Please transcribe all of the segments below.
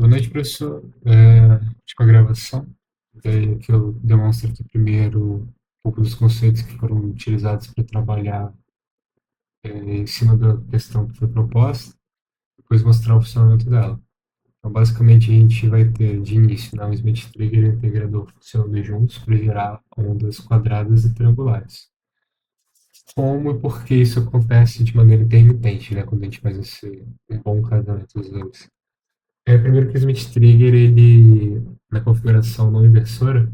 Boa noite, professor. Com a gravação, que eu demonstro aqui primeiro um pouco dos conceitos que foram utilizados para trabalhar em cima da questão que foi proposta, depois mostrar o funcionamento dela. Então, basicamente, a gente vai ter de início, né, um Smith Trigger e um integrador funcionando juntos para gerar ondas quadradas e triangulares. Como e por que isso acontece de maneira intermitente, né, quando a gente faz um bom casamento dos dois? Primeiro que o Smith Trigger, ele, na configuração não inversora,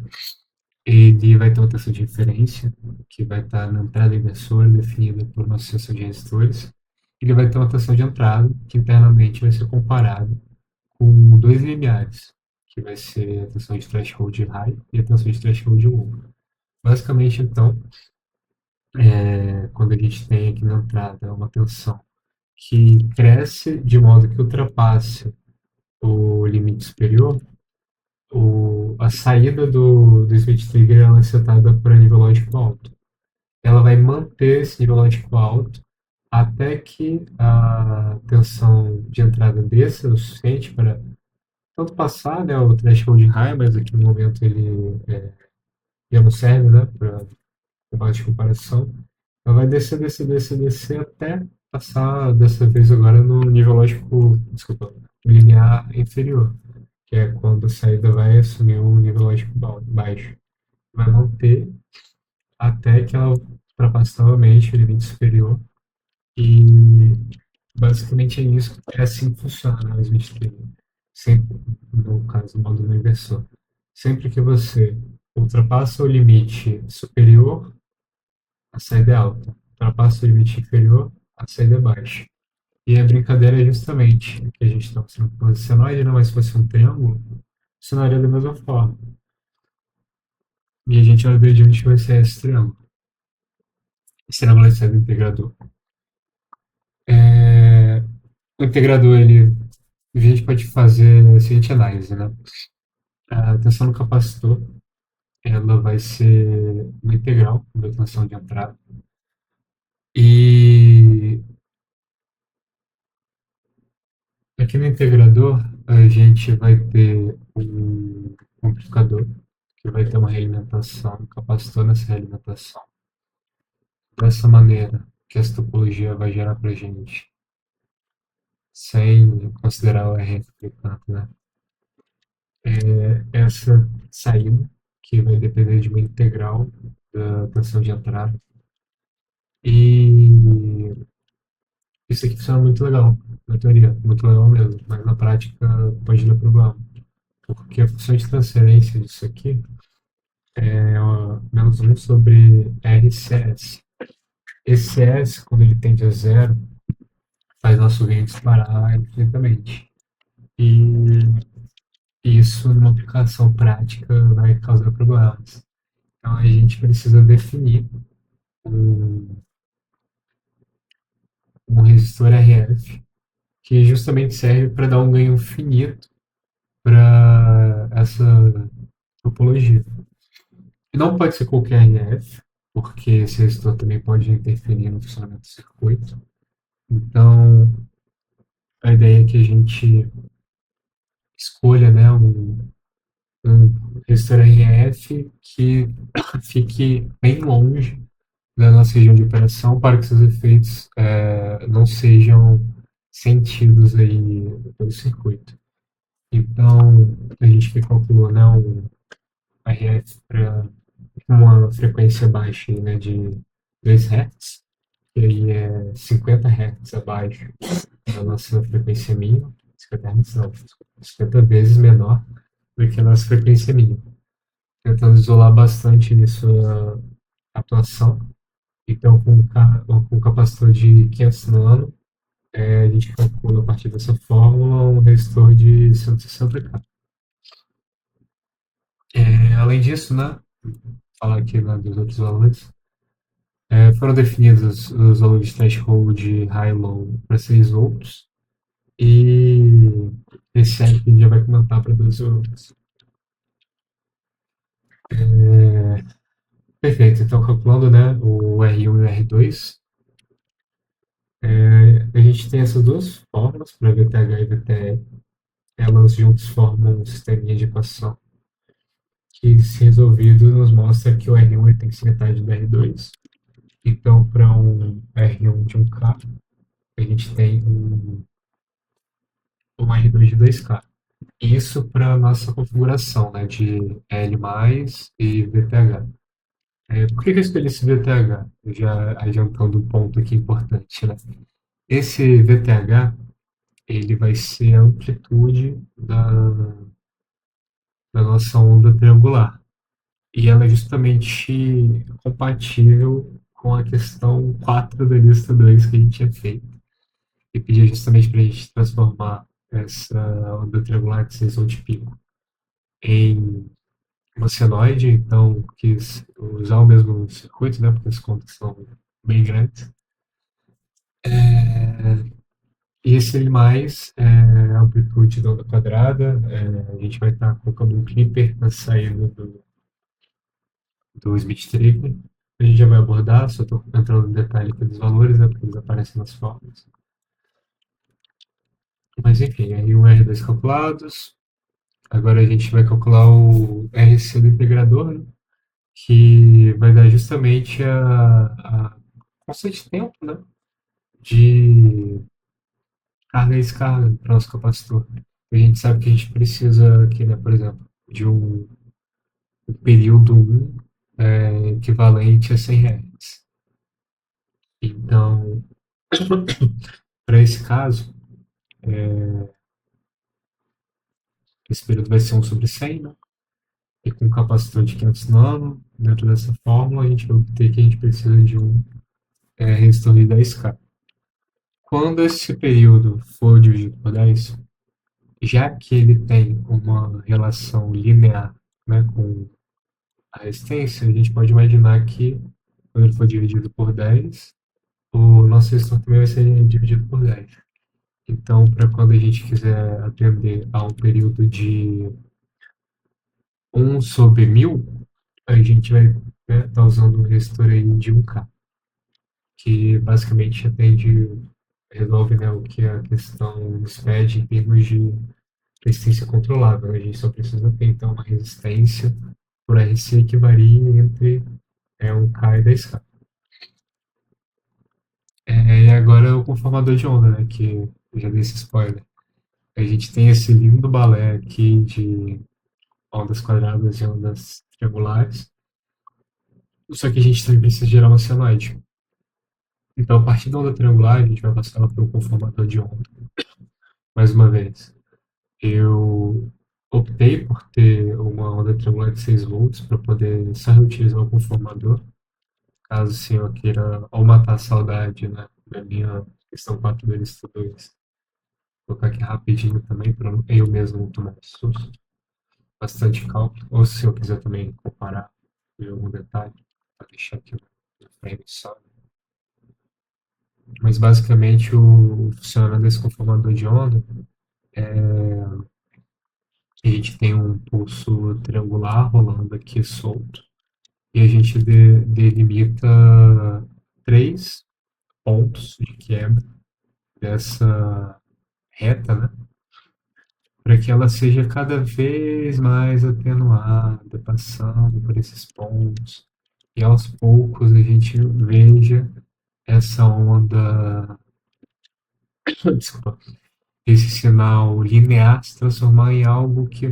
ele vai ter uma tensão de referência, que vai estar na entrada inversora, definida por uma sucessão de resistores. Ele vai ter uma tensão de entrada, que internamente vai ser comparado com dois limiares, que vai ser a tensão de threshold high e a tensão de threshold low. Basicamente, então, quando a gente tem aqui na entrada uma tensão que cresce de modo que ultrapasse o limite superior, a saída do Smith Trigger ela é setada para nível lógico alto. Ela vai manter esse nível lógico alto até que a tensão de entrada desça o suficiente para tanto passar, né, o threshold high, mas aqui no momento ele já não serve, né, para base de comparação. Ela vai descer, descer, descer, descer até passar dessa vez agora no nível lógico, desculpa, linear inferior, que é quando a saída vai assumir um nível lógico baixo. Vai manter até que ela ultrapasse novamente o limite superior. E basicamente é isso, é assim que funciona né, o Smith Trigger. Sempre, no caso do módulo inversor. Sempre que você ultrapassa o limite superior, a saída é alta. Ultrapassa o limite inferior, a saída é baixa. E a brincadeira é justamente que a gente está mostrando para o senoide, né? Mas se fosse um triângulo, funcionaria da mesma forma. E a gente vai ver de onde vai ser esse triângulo. Esse triângulo vai ser do integrador. O integrador, ele, a gente pode fazer a seguinte análise, né? A tensão no capacitor, ela vai ser uma integral da tensão de entrada. E aqui no integrador, a gente vai ter um amplificador, que vai ter uma realimentação, um capacitor nessa realimentação. Dessa maneira que essa topologia vai gerar para a gente, sem considerar o RF replicante, né? Essa saída, que vai depender de uma integral da tensão de entrada. E isso aqui funciona muito legal, na teoria, muito legal mesmo, mas na prática pode dar problema, porque a função de transferência disso aqui é menos um sobre RCS. Esse CS, quando ele tende a zero, faz nosso ganho disparar infinitamente. E isso, numa aplicação prática, vai causar problemas. Então, a gente precisa definir um, um resistor RF que justamente serve para dar um ganho finito para essa topologia. E não pode ser qualquer RF, porque esse resistor também pode interferir no funcionamento do circuito. Então, a ideia é que a gente escolha né, um resistor RF que fique bem longe da nossa região de operação para que seus efeitos não sejam sentidos aí pelo circuito. Então, a gente calculou né, um RF para uma frequência baixa né, de 2 Hz, que aí é 50 Hz abaixo da nossa frequência mínima, 50 Hz não, 50 vezes menor do que a nossa frequência mínima, tentando isolar bastante de sua atuação. Então, com um capacitor de 500 nano, a gente calcula a partir dessa fórmula um resistor de 160K. Além disso, né, falar aqui né, dos outros valores, foram definidos os valores de threshold high-low para 6 volts e esse aqui a gente já vai comentar para 12 volts. Perfeito, então calculando né, o R1 e o R2, a gente tem essas duas fórmulas para VTH e VTL. elas juntas formam um sisteminha de equação que, se resolvido, nos mostra que o R1 tem que ser metade do R2. Então, para um R1 de 1K, a gente tem um R2 de 2K. Isso para a nossa configuração, né, de L+, e VTH. Por que eu escolhi esse VTH? Já adiantando um ponto aqui importante, né? Esse VTH, ele vai ser a amplitude da nossa onda triangular. E ela é justamente compatível com a questão 4 da lista 2 que a gente tinha feito. E pedia justamente para a gente transformar essa onda triangular de 6 de pico em uma senoide, então quis usar o mesmo circuito, né, porque as contas são bem grandes. E esse mais a amplitude da onda quadrada, a gente vai estar colocando um clipper na saída do Smith Trigger. A gente já vai abordar, só estou entrando no detalhe aqui dos valores, né, porque eles aparecem nas formas. Mas enfim, R1 e R2 calculados. Agora a gente vai calcular o RC do integrador, né, que vai dar justamente a constante de tempo, né, de carga e descarga para o nosso capacitor. A gente sabe que a gente precisa aqui, né, por exemplo, de um período 1 equivalente a 100 Hz. Então, para esse caso, esse período vai ser 1 sobre 100, né? E com capacitor de 500 nano, dentro dessa fórmula, a gente vai obter que a gente precisa de um resistor de 10K. Quando esse período for dividido por 10, já que ele tem uma relação linear, né, com a resistência, a gente pode imaginar que, quando ele for dividido por 10, o nosso resistor também vai ser dividido por 10. Então, para quando a gente quiser atender a um período de 1 sobre 1000, a gente vai estar usando um resistor aí de 1K, que basicamente resolve, né, o que a questão nos pede em termos de resistência controlável. A gente só precisa ter, então, uma resistência por RC que varia entre 1K e 10K. E agora o conformador de onda, né, que eu já dei esse spoiler. A gente tem esse lindo balé aqui de ondas quadradas e ondas triangulares, só que a gente também precisa gerar uma senoide. Então, a partir da onda triangular, a gente vai passar ela pelo conformador de onda. Mais uma vez, eu optei por ter uma onda triangular de 6 volts para poder só reutilizar o conformador, caso assim, eu queira ou matar a saudade, né, da minha questão 4 da lista 2. Vou colocar aqui rapidinho também, para eu mesmo não tomar um susto. Bastante cálculo. Ou se eu quiser também comparar ver algum detalhe, para deixar aqui no frame só. Mas basicamente o funcionamento desse conformador de onda, a gente tem um pulso triangular rolando aqui solto e a gente delimita 3 pontos de quebra dessa reta, né? Para que ela seja cada vez mais atenuada, passando por esses pontos, e aos poucos a gente veja essa onda, desculpa, esse sinal linear se transformar em algo que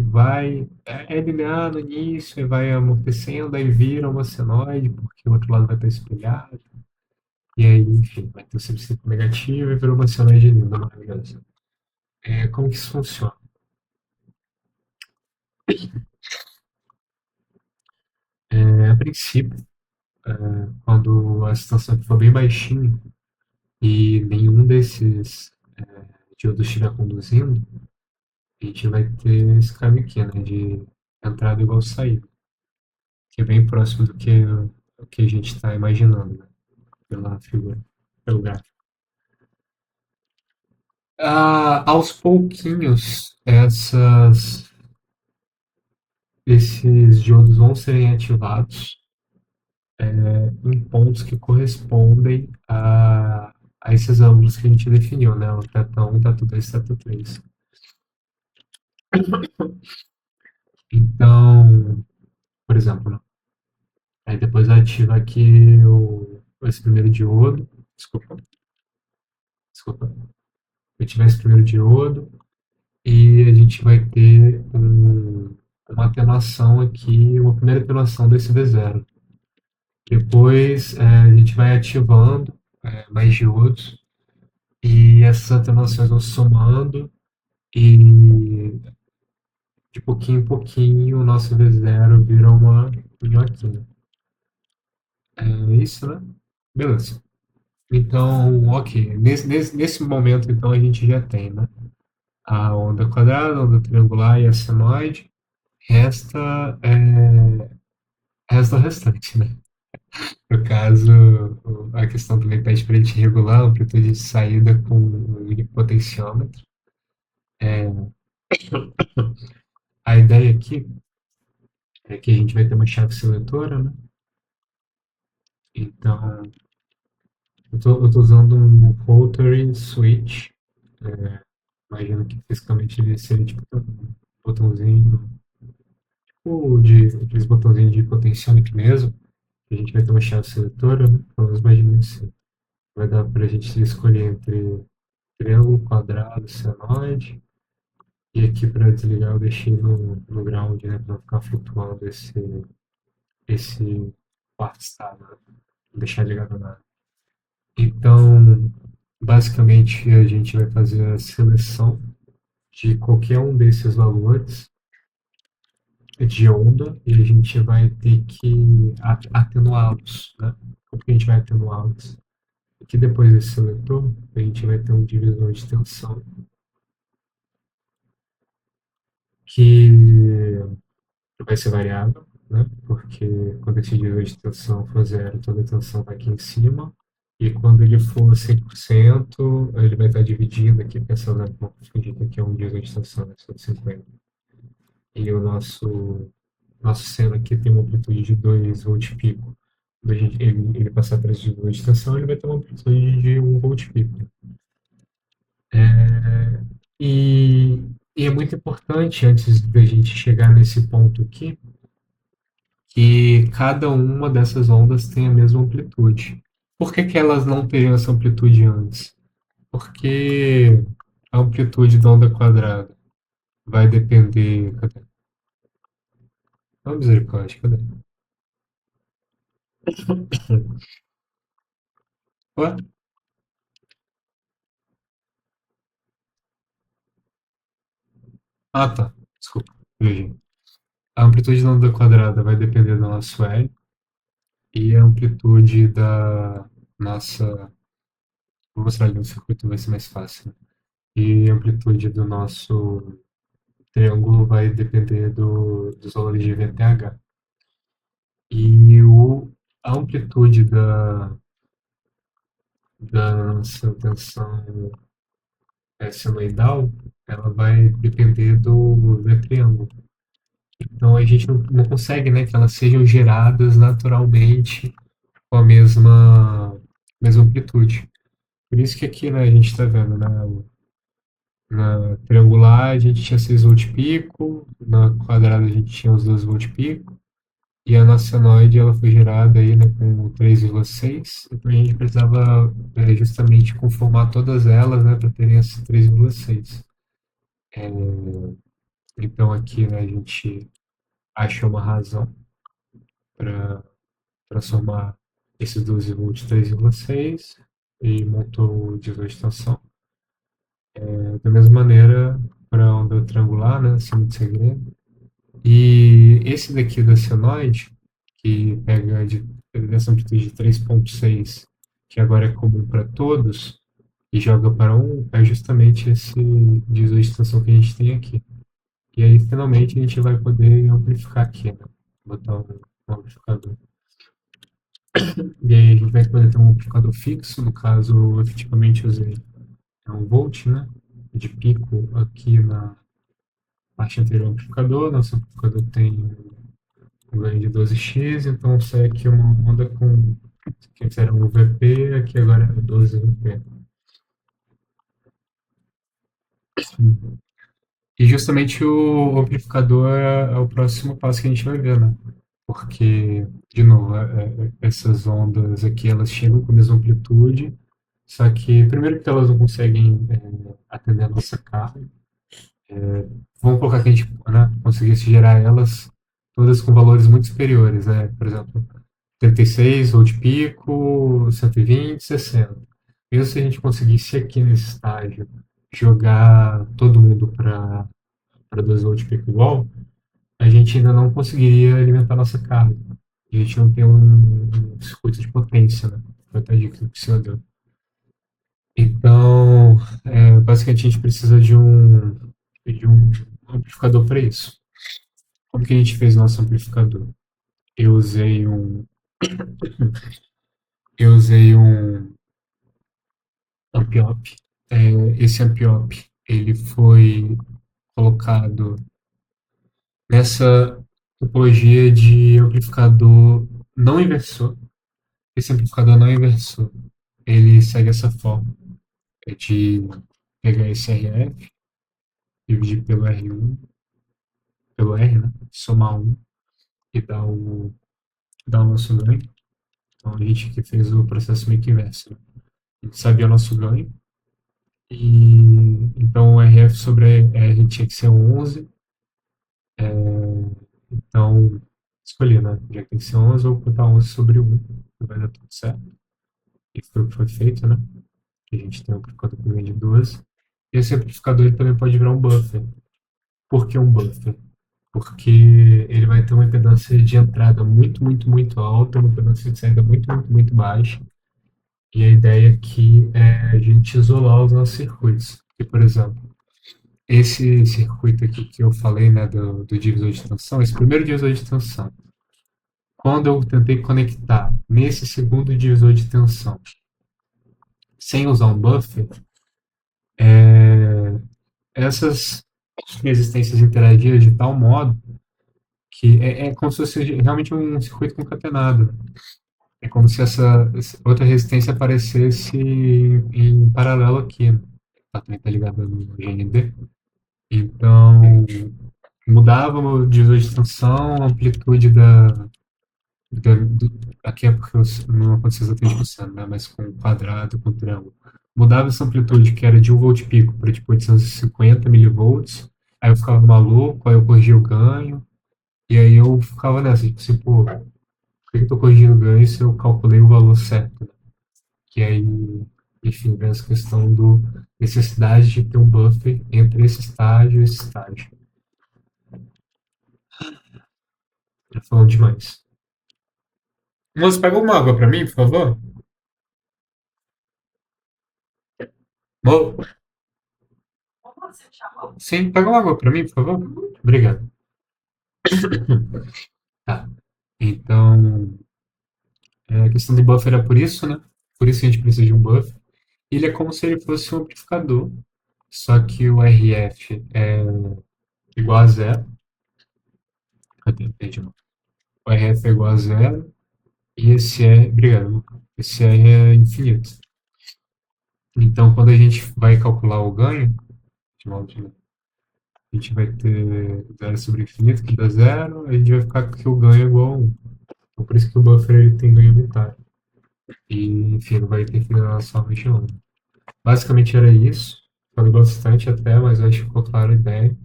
é linear no início, e vai amortecendo, aí vira uma senoide, porque o outro lado vai estar espelhado, e aí, enfim, vai ter o subscrito negativo e virou uma senoide linda, maravilhosa. Como que isso funciona? A princípio, quando a situação for bem baixinha e nenhum desses diodos estiver conduzindo, a gente vai ter esse caminho aqui, né, de entrada igual saída, que é bem próximo do que a gente está imaginando, né, pela figura, pelo gráfico. Aos pouquinhos, esses diodos vão serem ativados em pontos que correspondem a esses ângulos que a gente definiu, né? O θ1, θ2, θ3. Então, por exemplo, né? Aí depois ativa aqui esse primeiro diodo. Desculpa, desculpa. Ativar esse primeiro diodo e a gente vai ter uma atenuação aqui, uma primeira atenuação desse V0. Depois a gente vai ativando mais diodos e essas atenuações vão somando e de pouquinho em pouquinho o nosso V0 vira uma minhoquinha. É isso, né? Beleza. Então, ok. Nesse momento, então, a gente já tem, né? A onda quadrada, a onda triangular e a senoide. Resta, resta o restante, né? No caso, a questão também pede para a gente regular a amplitude de saída com o unipotenciômetro. A ideia aqui é que a gente vai ter uma chave seletora, né? Então, eu tô usando um rotary switch. É, imagino que fisicamente ele seria tipo um botãozinho, tipo aqueles botãozinhos de potenciômetro mesmo. A gente vai ter uma chave seletora, né? Pelo menos imagino assim. Vai dar para a gente escolher entre triângulo, quadrado, senoide. E aqui para desligar eu deixei no ground, né? Para não ficar flutuando esse quarto estado, né? Não deixar ligado nada. Então, basicamente, a gente vai fazer a seleção de qualquer um desses valores de onda e a gente vai ter que atenuá-los, né? Como que a gente vai atenuá-los? Aqui depois desse seletor, a gente vai ter um divisor de tensão que vai ser variável, né? Porque quando esse divisor de tensão for zero, toda a tensão vai aqui em cima. E quando ele for 100%, ele vai estar dividindo aqui, pensando, né, vamos fingir que aqui é um divisor de tensão, né, 150. E o nosso seno aqui tem uma amplitude de 2 volts pico. Quando ele passar para esse divisor de tensão, ele vai ter uma amplitude de 1 volt pico. É, e é muito importante, antes da gente chegar nesse ponto aqui, que cada uma dessas ondas tem a mesma amplitude. Por que, que elas não teriam essa amplitude antes? Porque a amplitude da onda quadrada vai depender. Cadê? Oh, misericórdia, cadê? Ué? Ah, tá. Desculpa. Veja. A amplitude da onda quadrada vai depender do nosso L e a amplitude da nossa. Vou mostrar ali no circuito, vai ser mais fácil, né? E a amplitude do nosso triângulo vai depender dos valores de VTH. E a amplitude da nossa tensão senoidal, ela vai depender do triângulo. Então a gente não consegue, né, que elas sejam geradas naturalmente com a mesma amplitude. Por isso que aqui, né, a gente está vendo, né, na triangular a gente tinha 6 volt pico, na quadrada a gente tinha os 12 volt pico, e a nossa senoide ela foi gerada aí, né, com 3,6, então a gente precisava justamente conformar todas elas, né, para terem esse 3,6. É, então aqui, né, a gente achou uma razão para transformar esses 12 volts em 3,6 e montou o divisor de extensão. Da mesma maneira, para a onda triangular, né, acima de segredo. E esse daqui da senoide, que pega dessa amplitude de 3,6, que agora é comum para todos, e joga para um, é justamente esse divisor de extensão que a gente tem aqui. E aí, finalmente, a gente vai poder amplificar aqui, né? Botar um amplificador. E aí, a gente vai poder ter um amplificador fixo, no caso, eu efetivamente usei um volt, né? De pico aqui na parte anterior do amplificador. Nosso amplificador tem um ganho de 12x, então sai aqui uma onda com. Que antes era um VP, aqui agora é 12 VP. E justamente o amplificador é o próximo passo que a gente vai ver, né? Porque, de novo, essas ondas aqui, elas chegam com a mesma amplitude, só que, primeiro que elas não conseguem atender a nossa carga. Vamos colocar que a gente, né, conseguisse gerar elas todas com valores muito superiores, né? Por exemplo, 36 ou de pico, 120, 60. Mesmo se a gente conseguisse aqui nesse estágio jogar todo mundo para 2 volts de pico igual, a gente ainda não conseguiria alimentar nossa carga. A gente não tem um circuito de potência, né? Foi até a dica que o senhor deu. Então, basicamente a gente precisa de um amplificador para isso. Como que a gente fez nosso amplificador? Eu usei um, eu usei um Ampiop. Esse Ampiop, ele foi colocado nessa topologia de amplificador não inversor. Esse amplificador não inversor, ele segue essa forma, de pegar esse RF, dividir pelo R1, pelo R, né? Somar um e dar o nosso ganho. Então a gente que fez o processo meio que inverso, né? A gente sabia o nosso ganho, e então o RF sobre R tinha que ser 11. Então escolhi, né? Já que tem que ser 11, eu vou botar 11 sobre 1, vai dar tudo certo. E foi o que foi feito, né? Que a gente tem um amplificador que vem de 12. E esse amplificador ele também pode virar um buffer. Por que um buffer? Porque ele vai ter uma impedância de entrada muito, muito, muito alta, uma impedância de saída muito, muito, muito baixa. E a ideia aqui é a gente isolar os nossos circuitos. Porque, por exemplo, esse circuito aqui que eu falei, né, do divisor de tensão, esse primeiro divisor de tensão, quando eu tentei conectar nesse segundo divisor de tensão, sem usar um buffer, essas resistências interagiam de tal modo que é como se fosse realmente um circuito concatenado. É como se essa outra resistência aparecesse em paralelo aqui, né? Ela também está ligada no GND. Então, mudava o divisor de tensão, a amplitude aqui é porque não aconteceu exatamente com o seno, né? Mas com o quadrado, com o triângulo. Mudava essa amplitude, que era de 1 volt pico para tipo 850 milivolts. Aí eu ficava maluco, aí eu corrigia o ganho. E aí eu ficava nessa, tipo assim, pô, por que eu tô corrigindo o ganho se eu calculei o valor certo, né? Que aí, enfim, vem essa questão do necessidade de ter um buffer entre esse estágio e esse estágio. Já falando demais. Moço, pega uma água pra mim, por favor? Mo... Sim, pega uma água pra mim, por favor? Obrigado. Tá. Então, a questão do buffer é por isso, né? Por isso que a gente precisa de um buffer. Ele é como se ele fosse um amplificador, só que o RF é igual a zero. Cadê? Perdi. O RF é igual a zero e esse R, obrigado, esse R é infinito. Então, quando a gente vai calcular o ganho, a gente vai ter zero sobre infinito, que dá zero, a gente vai ficar que o ganho é igual a 1. Então, por isso que o buffer ele tem ganho unitário. E, enfim, não vai interferir na nossa longa. Basicamente era isso. Falei bastante até, mas acho que ficou clara a ideia.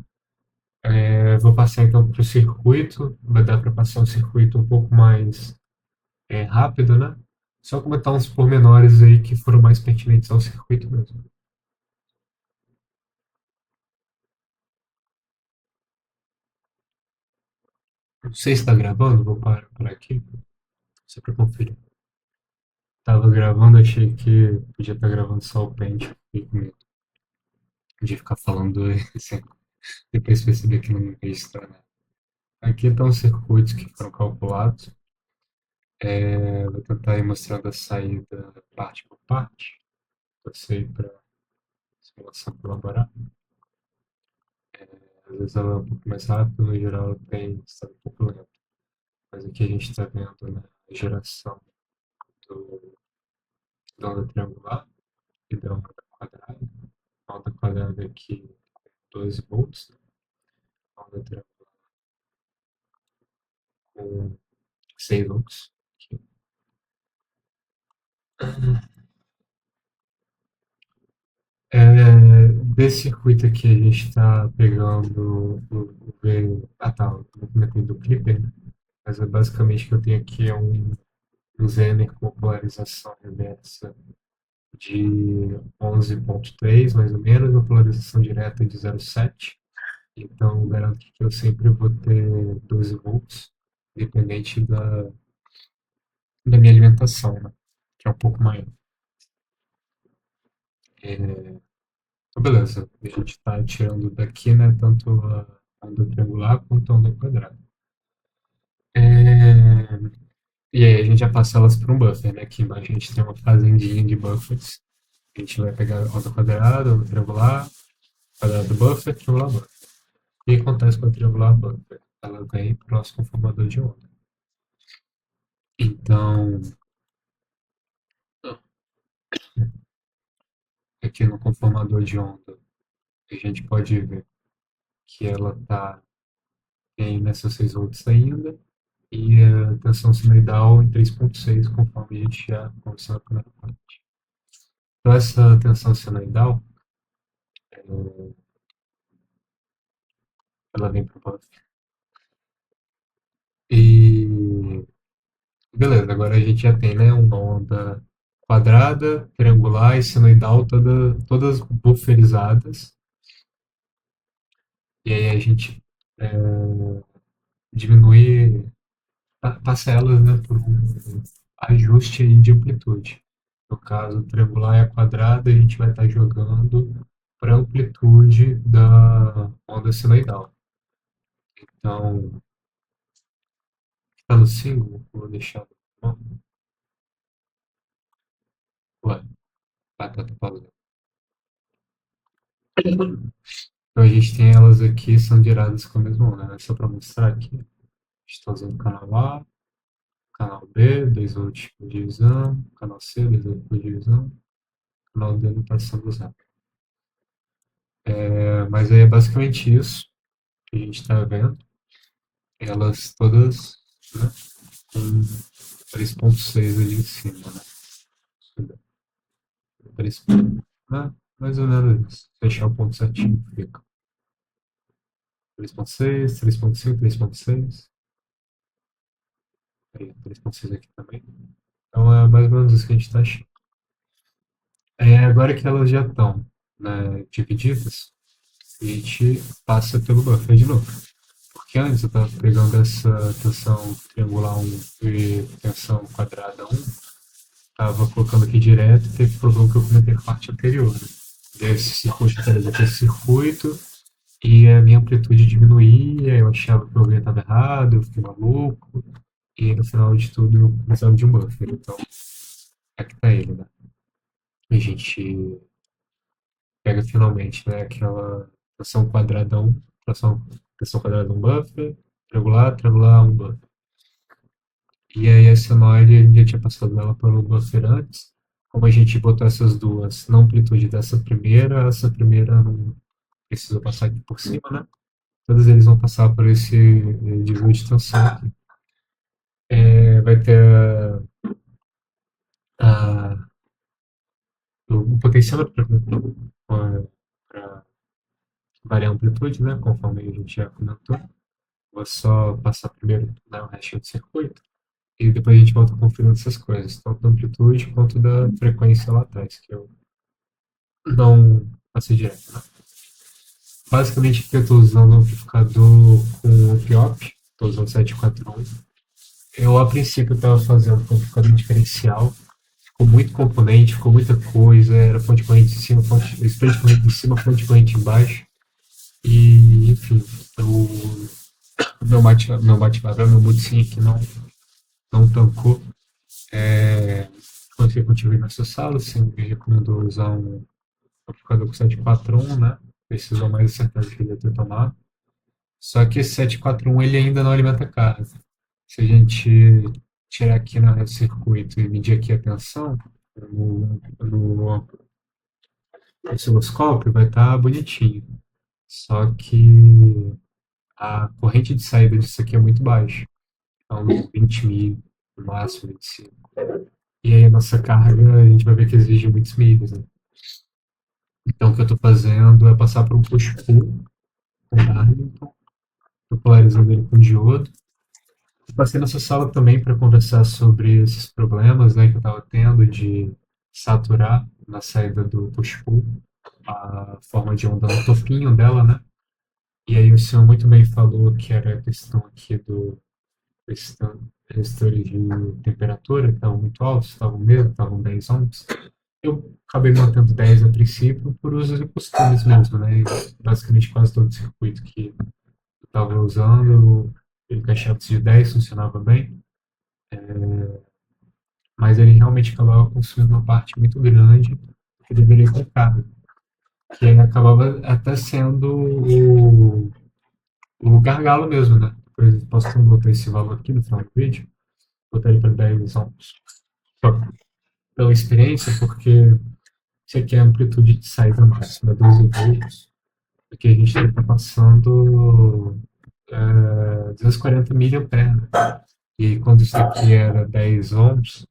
Vou passar então para o circuito. Vai dar para passar um circuito um pouco mais rápido, né? Só comentar uns pormenores aí que foram mais pertinentes ao circuito mesmo. Não sei se está gravando, vou parar por aqui, só para conferir. Tava gravando, achei que podia estar gravando só o pente, fiquei com medo de ficar falando assim, depois perceber que não registra nada. Aqui estão os circuitos que foram calculados. Vou tentar ir mostrando a saída parte por parte, você para a simulação colaborar. Às vezes ela é um pouco mais rápida, no geral ela tem estado um pouco lenta. Mas aqui a gente está vendo, né, a geração do, da onda triangular e da onda quadrada. A onda quadrada aqui 12 volts, onda com 6 volts. Desse circuito aqui a gente está pegando o V. Ah tá, eu não comentei do Clipper, né? Mas basicamente o que eu tenho aqui é um Zener com polarização reversa de 11,3 mais ou menos, uma polarização direta de 0,7. Então garanto que eu sempre vou ter 12 volts, independente da minha alimentação, né? Que é um pouco maior. Então, beleza, a gente está tirando daqui, né, tanto a onda triangular quanto a onda quadrada. E aí a gente já passa elas por um buffer, né? Aqui embaixo a gente tem uma fazendinha de buffers. A gente vai pegar a onda quadrada, onda triangular, quadrado buffer, triangular buffer. O que acontece com a triangular buffer? Ela vem para o nosso conformador de onda. Então, aqui no conformador de onda, a gente pode ver que ela está em nessas 6 volts ainda, e a tensão sinoidal em 3,6, conforme a gente já conversou na primeira parte. Então, essa tensão sinoidal, ela vem para o buffer. E beleza, agora a gente já tem, né, uma onda quadrada, triangular e senoidal todas bufferizadas. E aí a gente é, diminui, passa elas, né, por um ajuste aí de amplitude. No caso, triangular e a quadrada, a gente vai estar jogando para a amplitude da onda senoidal. Então, está no símbolo, vou deixar no. Ué, tá pausando. Então a gente tem elas aqui, são geradas com a mesma onda, né? Só para mostrar aqui. A gente está usando o canal A, canal B, 2 volts por divisão, canal C, 2 volts por divisão, canal D não está sendo usado. Mas aí é basicamente isso que a gente está vendo. Elas todas, né, com 3,6 ali em cima, né? 3, né? Mais ou menos isso. Fechar o ponto certinho, fica 3,6, 3,5, 3,6. Aí, 3,6 aqui também. Então é mais ou menos isso que a gente está achando. Agora que elas já estão, né, divididas, a gente passa pelo buffer de novo. Porque antes eu estava pegando essa tensão triangular 1 e tensão quadrada 1, estava colocando aqui direto e teve problema que eu comentei na parte anterior. Né? Desse circuito, desse circuito, e a minha amplitude diminuía, eu achava que o alguém estava errado, eu fiquei maluco, e no final de tudo eu precisava de um buffer. Então, aqui está ele, né? A gente pega finalmente, né, aquela tração quadradão, tração quadradão buffer, triangular, triangular, um buffer. E aí a senoide, a gente já tinha passado nela pelo buffer antes. Como a gente botou essas duas na amplitude dessa primeira, essa primeira não precisou passar aqui por cima, né? Todos eles vão passar por esse nível de tensão aqui. Vai ter a, o potencial para variar a amplitude, né? Conforme a gente já comentou. Vou só passar primeiro, né, o restinho do circuito e depois a gente volta conferindo essas coisas, tanto da amplitude quanto da frequência lá atrás, que eu não passei direto. Né? Basicamente, aqui eu estou usando um amplificador com o PIOP, estou usando 741. Eu, a princípio, estava fazendo com amplificador diferencial, ficou muito componente, ficou muita coisa, era fonte de corrente em cima, spray de corrente em cima, fonte de corrente embaixo, e enfim, meu bate-barra, meu multisim aqui não tancou. Quando eu continuei nessa sala, você me recomendou usar um amplificador com 741, né? Precisou mais acertar do que ele ia ter tomado. Só que esse 741 ele ainda não alimenta carga. Se a gente tirar aqui no circuito e medir aqui a tensão, no osciloscópio vai estar bonitinho. Só que a corrente de saída disso aqui é muito baixa. Então, 20 mil, no máximo 25. E aí a nossa carga, a gente vai ver que exige muitos milhas, né? Então, o que eu estou fazendo é passar por um push-pull com Darlington, estou polarizando ele com diodo. Passei nessa sala também para conversar sobre esses problemas, né, que eu estava tendo de saturar na saída do push-pull, a forma de onda no topinho dela, né? E aí o senhor muito bem falou que era a questão aqui do questão gestores de temperatura, que estavam muito altos, estavam mesmo, estavam 10 ohms. Eu acabei mantendo 10 a princípio por usos e costumes mesmo, né? E basicamente quase todo o circuito que eu estava usando, ele encaixava de 10 funcionava bem, mas ele realmente acabava consumindo uma parte muito grande que deveria ir com carga, que acabava até sendo o gargalo mesmo, né? Depois posso botar esse valor aqui no final do vídeo, botar ele para 10 ohms. Só pela experiência, porque isso aqui é a amplitude de saída máxima, 12 volts, aqui a gente está passando 240 miliamperes. E quando isso aqui era 10 ohms,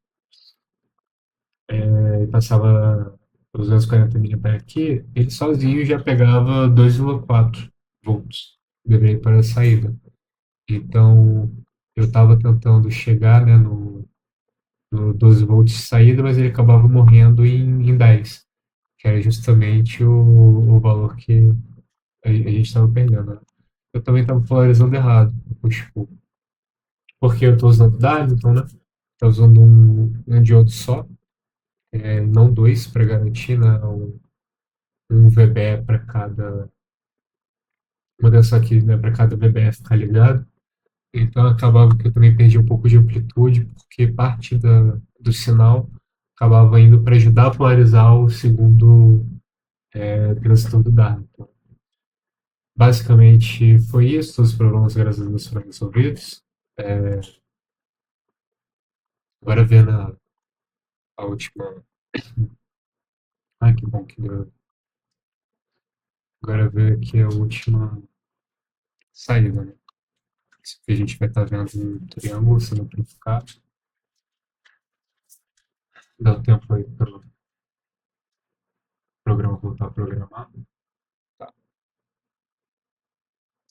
e passava os 240 miliamperes aqui, ele sozinho já pegava 2,4 volts, deveria ir para a saída. Então, eu estava tentando chegar, né, no 12 volts de saída, mas ele acabava morrendo em 10, que era justamente o valor que a gente estava perdendo, né? Eu também estava polarizando errado o push-pull, porque eu estou usando Darlington, né? Estou usando um diodo só, não dois, para garantir, né? Um VBE para cada. Uma dessa aqui, né? Para cada VBE ficar ligado. Então acabava que eu também perdi um pouco de amplitude, porque parte do sinal acabava indo para ajudar a polarizar o segundo transistor do Darlington. Basicamente foi isso, todos os problemas, graças a Deus, foram resolvidos. É, agora vendo a última. Ai, que bom que deu. Agora ver aqui a última saída, né? Isso que a gente vai estar vendo no triângulo sendo amplificado. Dá o tempo aí para o programa voltar a programar. Tá.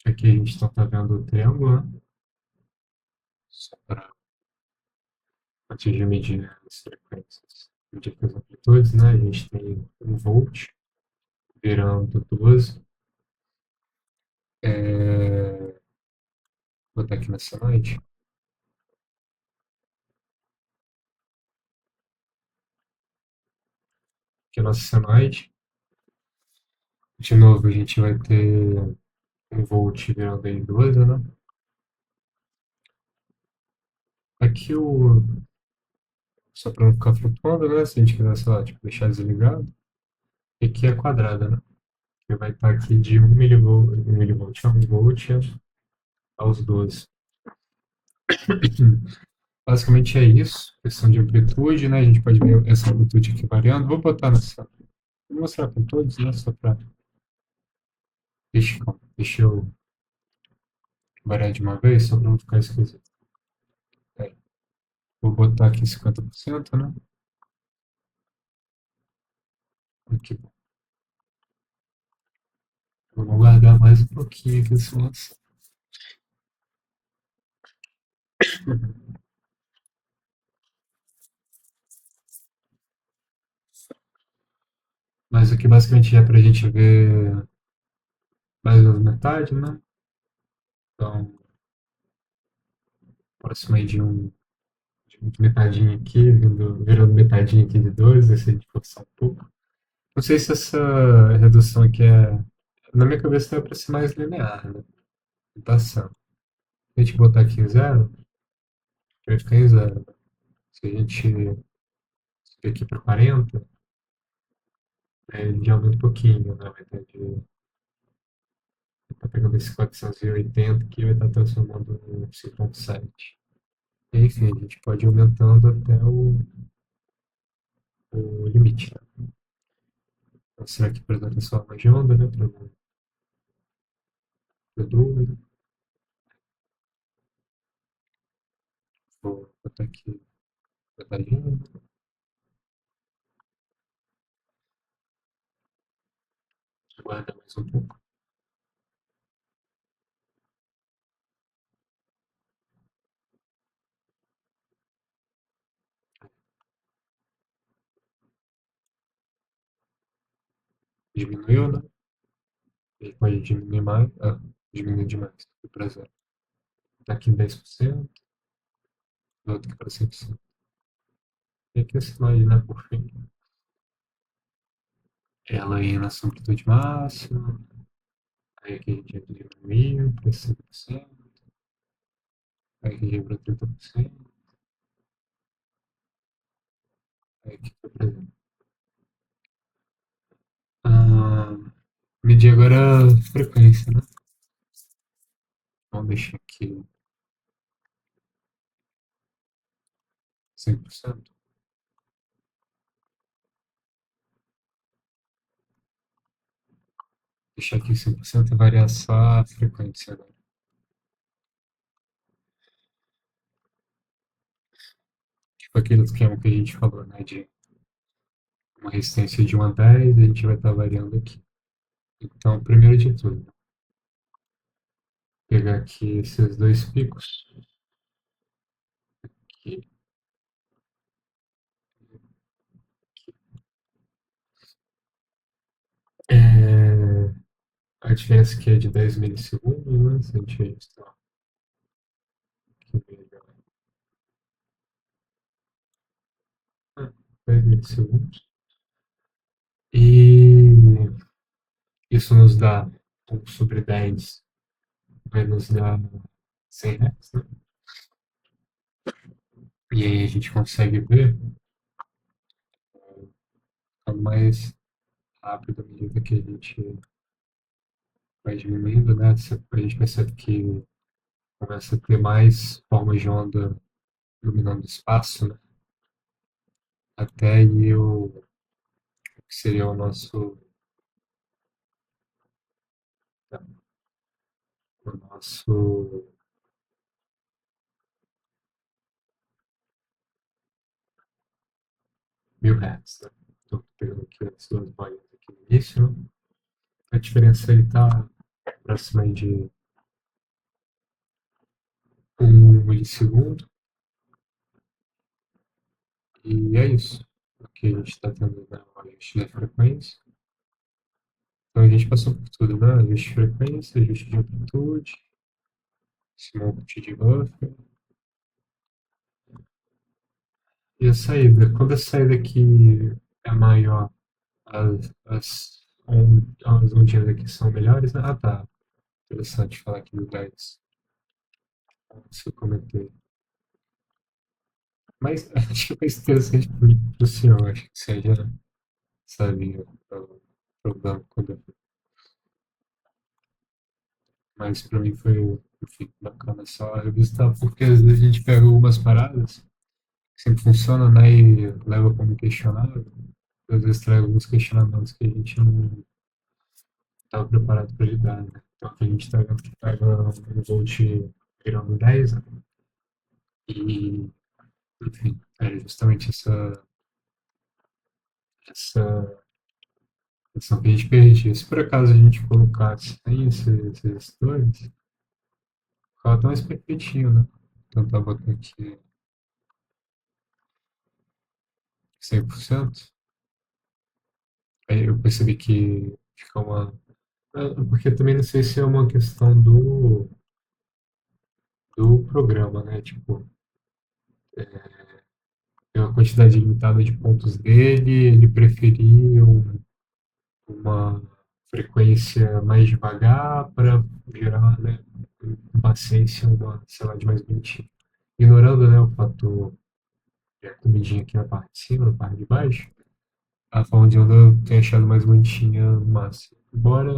Aqui a gente está vendo o triângulo, né? Só para atingir medir as frequências, medir as amplitudes, né? A gente tem 1 volt virando 12. Vou botar aqui na slide. Aqui é a nossa slide. De novo, a gente vai ter 1 volt virando em 12, né? Aqui só para não ficar flutuando, né? Se a gente quiser, sei lá, tipo, deixar desligado. E aqui é quadrada, né? Que vai estar aqui de 1 milivolt a 1 volt aos 12. Basicamente é isso. Questão de amplitude, né? A gente pode ver essa amplitude aqui variando. Vou botar nessa. Vou mostrar com todos, né? Só para. Deixa eu variar de uma vez, só para não ficar esquisito. É. Vou botar aqui 50%, né? Aqui. Vamos guardar mais um pouquinho aqui esse lance. Mas aqui basicamente é para a gente ver mais ou menos metade, né? Então, próximo aí de metadinha aqui, virando metadinha aqui de 2, se a gente forçar um pouco. Não sei se essa redução aqui é. Na minha cabeça é para ser mais linear, né? Passando. Se a gente botar aqui em zero, vai ficar em zero. Se a gente subir aqui para 40, ele já aumenta um pouquinho, né? Vai estar tá pegando esse 480 aqui e vai estar transformando em 5.7. Enfim, a gente pode ir aumentando até o limite. Né? Então, será que apresenta só uma de onda, né? Para não ter dúvida. Quanto é que tá indo? Aguarda mais um pouco. Diminuiu, né? Ele pode diminuir mais. Ah, diminuiu demais. Foi para zero. Tá aqui em 10%, do outro aqui para 100%. E aqui a sinal né, por fim. Ela aí na amplitude máxima. Aí aqui a gente diminuiu para 5%. Aí aqui para 30%. Aí aqui para presente. Ah, medir agora a frequência, né? Vamos deixar aqui 100%. Deixar aqui 100% e variar só a frequência agora. Tipo aquele esquema que a gente falou, né? De uma resistência de 1 a 10, a gente vai estar variando aqui. Então, primeiro de tudo, pegar aqui esses dois picos. Aqui. É, a diferença aqui é de 10 milissegundos, né? Se a gente registrar aqui melhor. 10 milissegundos. E isso nos dá 1 sobre 10, vai nos dar 100 Hz, né? E aí a gente consegue ver mais rápido à medida que a gente vai diminuindo, né? A gente percebe que começa a ter mais formas de onda iluminando o espaço, né? Até aí o que seria o nosso, o nosso 1000 Hz, né? Então, pegando aqui as duas bolinhas aqui no início, né? A diferença aí está próxima aí de 1 milissegundo, e é isso. Aqui a gente está tendo né, o ajuste da frequência. Então a gente passou por tudo, né? Ajuste de frequência, ajuste de amplitude, esse monte de buffer. E a saída? Quando a saída aqui é maior, as ondinhas aqui são melhores, né? Ah, tá. Interessante falar aqui do 10. Isso eu comentei. Mas acho mais interessante pro senhor, acho que seja essa linha pro banco. Mas para mim foi, enfim, bacana só revistar, porque às vezes a gente pega algumas paradas que sempre funcionam, né, e leva como questionável, às vezes traz alguns questionamentos que a gente não estava preparado para lidar, né? Então aqui a gente está vendo que pega um volt virando 10, né? E, enfim, é justamente essa questão que a gente perdia. Se por acaso a gente colocasse sem esses dois, ficava tão mais perfeitinho, né? Então tá botando aqui 100%. Aí eu percebi que fica uma. Porque também não sei se é uma questão do programa, né? Tipo, tem uma quantidade limitada de pontos dele, ele preferia uma frequência mais devagar para gerar, né, paciência, uma, sei lá, de mais bonitinho. Ignorando, né, o fator a comidinha aqui na parte de cima, na parte de baixo, a forma de onda eu tenho achado mais bonitinha no máximo. Embora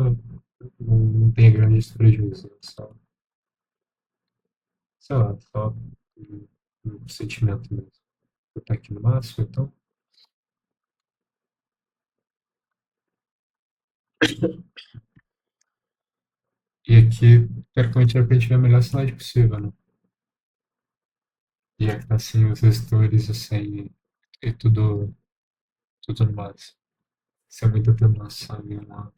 não tenha grandes prejuízos, né? Só, sei lá, só um sentimento mesmo. Vou botar aqui no máximo, então. E aqui, teoricamente, era pra gente ver a melhor slide possível, né? já que tá sem os gestores e sem e tudo no máximo. Isso é muita atenuação e uma.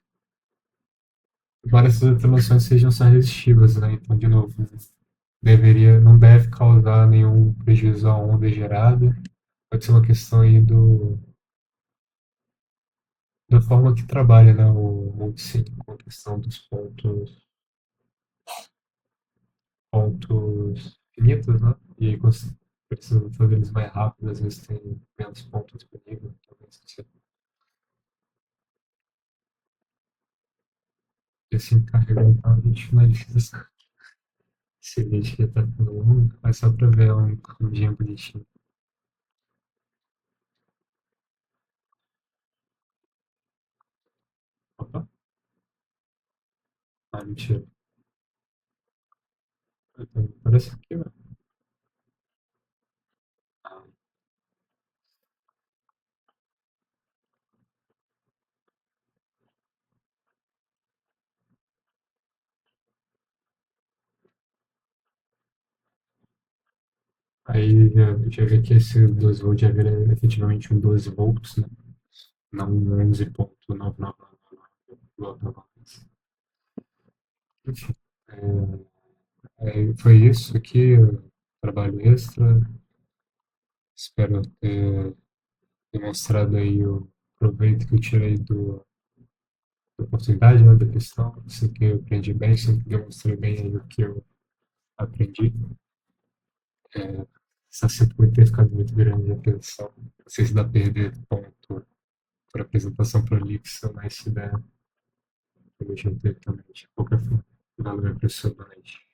Embora essas atenuações sejam só resistivas, né? Então, de novo, não deve causar nenhum prejuízo à onda gerada. Pode ser uma questão aí da forma que trabalha, né? O Multisig com a questão dos pontos finitos, né? E aí, quando você precisa fazer eles mais rápido, às vezes tem menos pontos disponíveis. Talvez você assim carregar, então a gente finaliza esse vídeo que tá ficando longo, mas só pra ver um dia bonitinho. Opa, ah, mentira. Parece aqui, ó. Ah, aí já vi que esse 12 volt já vira efetivamente um 12 volts, né? Não um 11.999. Enfim, foi isso aqui, trabalho extra. Espero ter demonstrado aí o proveito que eu tirei da oportunidade, né, da questão. Sei que eu aprendi bem, sei que demonstrei bem aí o que eu aprendi. Está sempre muito ter ficado muito grande a atenção. Não sei se dá a perder ponto por apresentação prolixa, mas se der, eu deixo diretamente. De qualquer forma, valeu, professor. Boa noite.